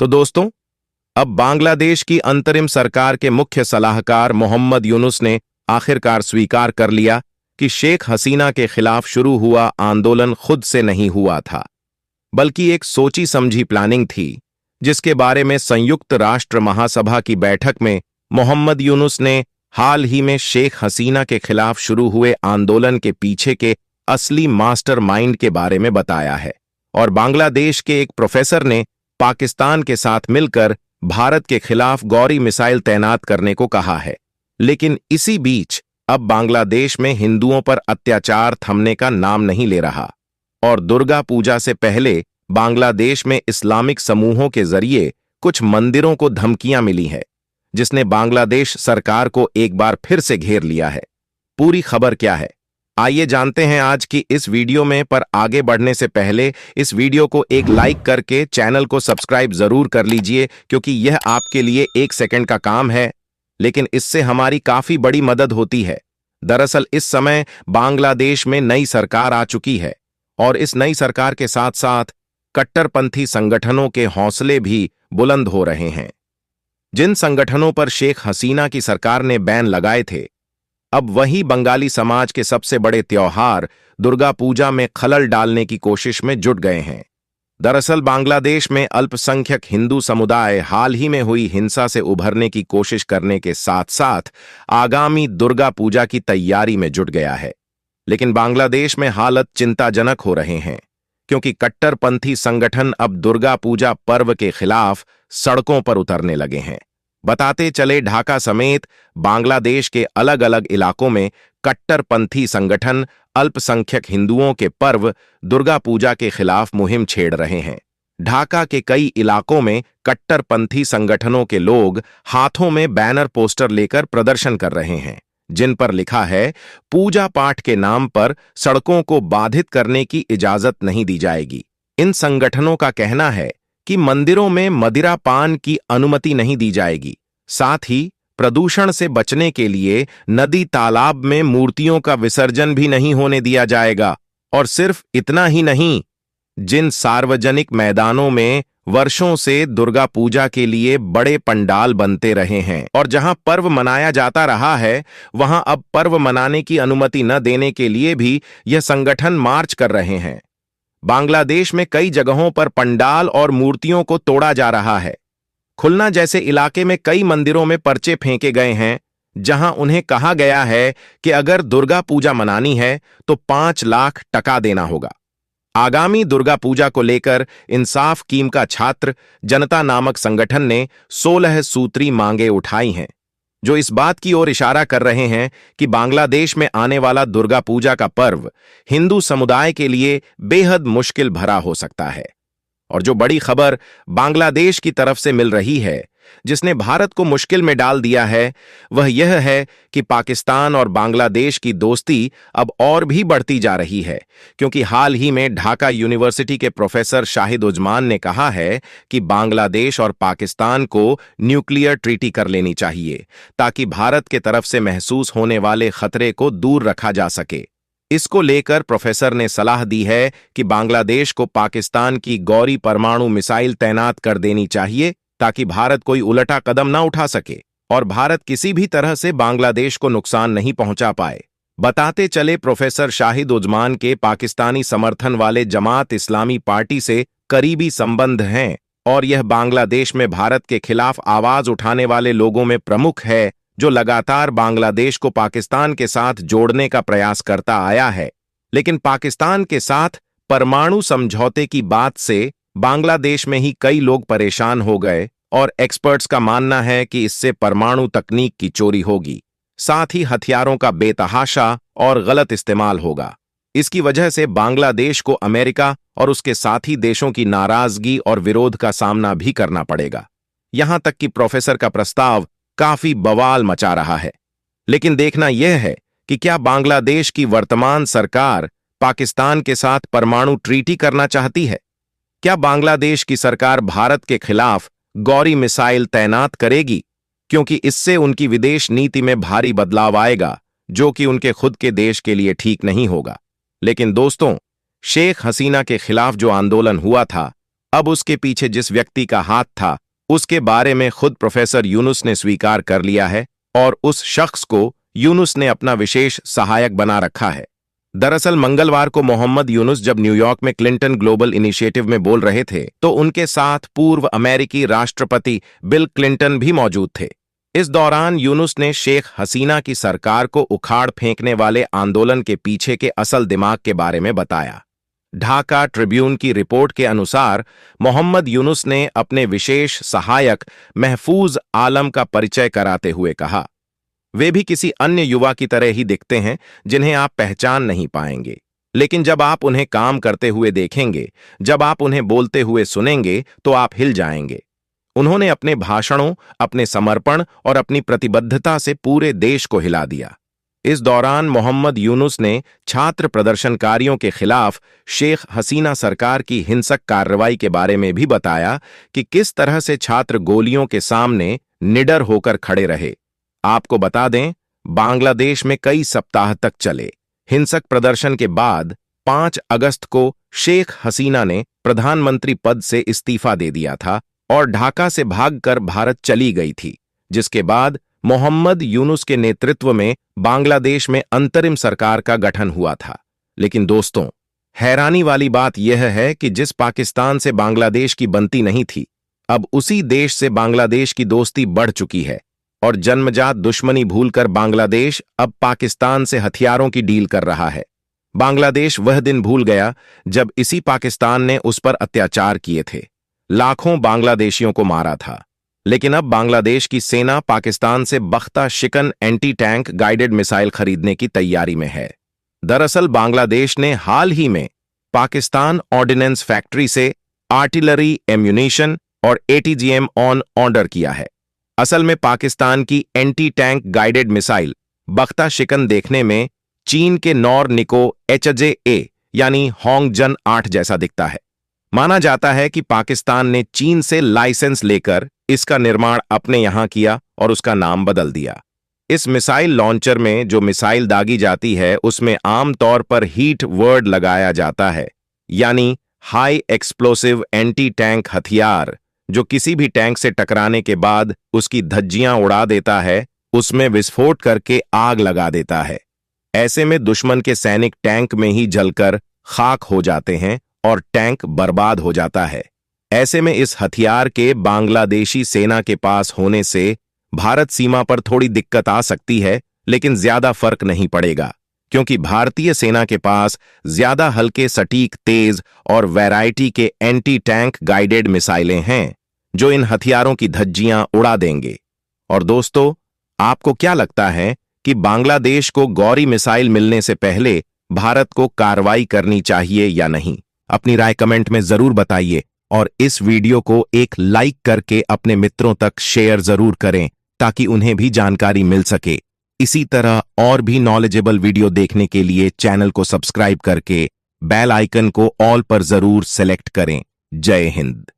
तो दोस्तों, अब बांग्लादेश की अंतरिम सरकार के मुख्य सलाहकार मोहम्मद यूनुस ने आखिरकार स्वीकार कर लिया कि शेख हसीना के खिलाफ शुरू हुआ आंदोलन खुद से नहीं हुआ था, बल्कि एक सोची समझी प्लानिंग थी, जिसके बारे में संयुक्त राष्ट्र महासभा की बैठक में मोहम्मद यूनुस ने हाल ही में शेख हसीना के खिलाफ शुरू हुए आंदोलन के पीछे के असली मास्टरमाइंड के बारे में बताया है। और बांग्लादेश के एक प्रोफेसर ने पाकिस्तान के साथ मिलकर भारत के खिलाफ गौरी मिसाइल तैनात करने को कहा है। लेकिन इसी बीच अब बांग्लादेश में हिंदुओं पर अत्याचार थमने का नाम नहीं ले रहा और दुर्गा पूजा से पहले बांग्लादेश में इस्लामिक समूहों के जरिए कुछ मंदिरों को धमकियां मिली है, जिसने बांग्लादेश सरकार को एक बार फिर से घेर लिया है। पूरी खबर क्या है, आइए जानते हैं आज की इस वीडियो में। पर आगे बढ़ने से पहले इस वीडियो को एक लाइक करके चैनल को सब्सक्राइब जरूर कर लीजिए, क्योंकि यह आपके लिए 1 सेकंड का काम है, लेकिन इससे हमारी काफी बड़ी मदद होती है। दरअसल इस समय बांग्लादेश में नई सरकार आ चुकी है और इस नई सरकार के साथ साथ कट्टरपंथी संगठनों के हौसले भी बुलंद हो रहे हैं। जिन संगठनों पर शेख हसीना की सरकार ने बैन लगाए थे, अब वही बंगाली समाज के सबसे बड़े त्योहार दुर्गा पूजा में खलल डालने की कोशिश में जुट गए हैं। दरअसल बांग्लादेश में अल्पसंख्यक हिंदू समुदाय हाल ही में हुई हिंसा से उभरने की कोशिश करने के साथ साथ आगामी दुर्गा पूजा की तैयारी में जुट गया है। लेकिन बांग्लादेश में हालत चिंताजनक हो रहे हैं, क्योंकि कट्टरपंथी संगठन अब दुर्गा पूजा पर्व के खिलाफ सड़कों पर उतरने लगे हैं। बताते चले, ढाका समेत बांग्लादेश के अलग अलग इलाकों में कट्टरपंथी संगठन अल्पसंख्यक हिंदुओं के पर्व दुर्गा पूजा के खिलाफ मुहिम छेड़ रहे हैं। ढाका के कई इलाकों में कट्टरपंथी संगठनों के लोग हाथों में बैनर पोस्टर लेकर प्रदर्शन कर रहे हैं, जिन पर लिखा है, पूजा पाठ के नाम पर सड़कों को बाधित करने की इजाजत नहीं दी जाएगी। इन संगठनों का कहना है कि मंदिरों में मदिरा पान की अनुमति नहीं दी जाएगी। साथ ही प्रदूषण से बचने के लिए नदी तालाब में मूर्तियों का विसर्जन भी नहीं होने दिया जाएगा। और सिर्फ इतना ही नहीं, जिन सार्वजनिक मैदानों में वर्षों से दुर्गा पूजा के लिए बड़े पंडाल बनते रहे हैं और जहां पर्व मनाया जाता रहा है, वहां अब पर्व मनाने की अनुमति न देने के लिए भी यह संगठन मार्च कर रहे हैं। बांग्लादेश में कई जगहों पर पंडाल और मूर्तियों को तोड़ा जा रहा है। खुलना जैसे इलाके में कई मंदिरों में पर्चे फेंके गए हैं, जहां उन्हें कहा गया है कि अगर दुर्गा पूजा मनानी है तो 5 लाख टका देना होगा। आगामी दुर्गा पूजा को लेकर इंसाफ कीम का छात्र जनता नामक संगठन ने 16 सूत्री मांगे उठाई हैं, जो इस बात की ओर इशारा कर रहे हैं कि बांग्लादेश में आने वाला दुर्गा पूजा का पर्व हिंदू समुदाय के लिए बेहद मुश्किल भरा हो सकता है। और जो बड़ी खबर बांग्लादेश की तरफ से मिल रही है, जिसने भारत को मुश्किल में डाल दिया है, वह यह है कि पाकिस्तान और बांग्लादेश की दोस्ती अब और भी बढ़ती जा रही है, क्योंकि हाल ही में ढाका यूनिवर्सिटी के प्रोफेसर शाहिद उजमान ने कहा है कि बांग्लादेश और पाकिस्तान को न्यूक्लियर ट्रीटी कर लेनी चाहिए, ताकि भारत के तरफ से महसूस होने वाले खतरे को दूर रखा जा सके। इसको लेकर प्रोफेसर ने सलाह दी है कि बांग्लादेश को पाकिस्तान की गौरी परमाणु मिसाइल तैनात कर देनी चाहिए, ताकि भारत कोई उलटा कदम न उठा सके और भारत किसी भी तरह से बांग्लादेश को नुकसान नहीं पहुंचा पाए। बताते चले, प्रोफेसर शाहिद उजमान के पाकिस्तानी समर्थन वाले जमात इस्लामी पार्टी से करीबी संबंध हैं और यह बांग्लादेश में भारत के खिलाफ आवाज उठाने वाले लोगों में प्रमुख है, जो लगातार बांग्लादेश को पाकिस्तान के साथ जोड़ने का प्रयास करता आया है। लेकिन पाकिस्तान के साथ परमाणु समझौते की बात से बांग्लादेश में ही कई लोग परेशान हो गए और एक्सपर्ट्स का मानना है कि इससे परमाणु तकनीक की चोरी होगी, साथ ही हथियारों का बेतहाशा और गलत इस्तेमाल होगा। इसकी वजह से बांग्लादेश को अमेरिका और उसके साथी देशों की नाराजगी और विरोध का सामना भी करना पड़ेगा। यहां तक कि प्रोफेसर का प्रस्ताव काफी बवाल मचा रहा है। लेकिन देखना यह है कि क्या बांग्लादेश की वर्तमान सरकार पाकिस्तान के साथ परमाणु ट्रीटी करना चाहती है? क्या बांग्लादेश की सरकार भारत के खिलाफ गौरी मिसाइल तैनात करेगी? क्योंकि इससे उनकी विदेश नीति में भारी बदलाव आएगा, जो कि उनके खुद के देश के लिए ठीक नहीं होगा। लेकिन दोस्तों, शेख हसीना के खिलाफ जो आंदोलन हुआ था, अब उसके पीछे जिस व्यक्ति का हाथ था उसके बारे में खुद प्रोफेसर यूनुस ने स्वीकार कर लिया है और उस शख्स को यूनुस ने अपना विशेष सहायक बना रखा है। दरअसल मंगलवार को मोहम्मद यूनुस जब न्यूयॉर्क में क्लिंटन ग्लोबल इनिशिएटिव में बोल रहे थे तो उनके साथ पूर्व अमेरिकी राष्ट्रपति बिल क्लिंटन भी मौजूद थे। इस दौरान यूनुस ने शेख हसीना की सरकार को उखाड़ फेंकने वाले आंदोलन के पीछे के असल दिमाग के बारे में बताया। ढाका ट्रिब्यून की रिपोर्ट के अनुसार मोहम्मद यूनुस ने अपने विशेष सहायक महफूज आलम का परिचय कराते हुए कहा, वे भी किसी अन्य युवा की तरह ही दिखते हैं जिन्हें आप पहचान नहीं पाएंगे, लेकिन जब आप उन्हें काम करते हुए देखेंगे, जब आप उन्हें बोलते हुए सुनेंगे तो आप हिल जाएंगे। उन्होंने अपने भाषणों, अपने समर्पण और अपनी प्रतिबद्धता से पूरे देश को हिला दिया। इस दौरान मोहम्मद यूनुस ने छात्र प्रदर्शनकारियों के खिलाफ शेख हसीना सरकार की हिंसक कार्रवाई के बारे में भी बताया कि किस तरह से छात्र गोलियों के सामने निडर होकर खड़े रहे। आपको बता दें, बांग्लादेश में कई सप्ताह तक चले हिंसक प्रदर्शन के बाद 5 अगस्त को शेख हसीना ने प्रधानमंत्री पद से इस्तीफा दे दिया था और ढाका से भागकर भारत चली गई थी, जिसके बाद मोहम्मद यूनुस के नेतृत्व में बांग्लादेश में अंतरिम सरकार का गठन हुआ था। लेकिन दोस्तों, हैरानी वाली बात यह है कि जिस पाकिस्तान से बांग्लादेश की बनती नहीं थी, अब उसी देश से बांग्लादेश की दोस्ती बढ़ चुकी है और जन्मजात दुश्मनी भूलकर बांग्लादेश अब पाकिस्तान से हथियारों की डील कर रहा है। बांग्लादेश वह दिन भूल गया जब इसी पाकिस्तान ने उस पर अत्याचार किए थे, लाखों बांग्लादेशियों को मारा था। लेकिन अब बांग्लादेश की सेना पाकिस्तान से बख्ता शिकन एंटी टैंक गाइडेड मिसाइल खरीदने की तैयारी में है। दरअसल बांग्लादेश ने हाल ही में पाकिस्तान ऑर्डिनेंस फैक्ट्री से आर्टिलरी एम्यूनिशन और एटीजीएम ऑन ऑर्डर किया है। असल में पाकिस्तान की एंटी टैंक गाइडेड मिसाइल बख्ता शिकन देखने में चीन के नॉर निको HJ-A यानी होंगजन 8 जैसा दिखता है। माना जाता है कि पाकिस्तान ने चीन से लाइसेंस लेकर इसका निर्माण अपने यहां किया और उसका नाम बदल दिया। इस मिसाइल लॉन्चर में जो मिसाइल दागी जाती है उसमें आमतौर पर हीट वर्ड लगाया जाता है, यानी हाई एक्सप्लोसिव एंटी टैंक हथियार, जो किसी भी टैंक से टकराने के बाद उसकी धज्जियां उड़ा देता है, उसमें विस्फोट करके आग लगा देता है। ऐसे में दुश्मन के सैनिक टैंक में ही जलकर खाक हो जाते हैं और टैंक बर्बाद हो जाता है। ऐसे में इस हथियार के बांग्लादेशी सेना के पास होने से भारत सीमा पर थोड़ी दिक्कत आ सकती है, लेकिन ज्यादा फर्क नहीं पड़ेगा क्योंकि भारतीय सेना के पास ज्यादा हल्के, सटीक, तेज और वैरायटी के एंटी टैंक गाइडेड मिसाइलें हैं जो इन हथियारों की धज्जियां उड़ा देंगे। और दोस्तों, आपको क्या लगता है कि बांग्लादेश को गौरी मिसाइल मिलने से पहले भारत को कार्रवाई करनी चाहिए या नहीं? अपनी राय कमेंट में जरूर बताइए और इस वीडियो को एक लाइक करके अपने मित्रों तक शेयर जरूर करें ताकि उन्हें भी जानकारी मिल सके। इसी तरह और भी नॉलेजेबल वीडियो देखने के लिए चैनल को सब्सक्राइब करके बेल आइकन को ऑल पर जरूर सेलेक्ट करें। जय हिंद।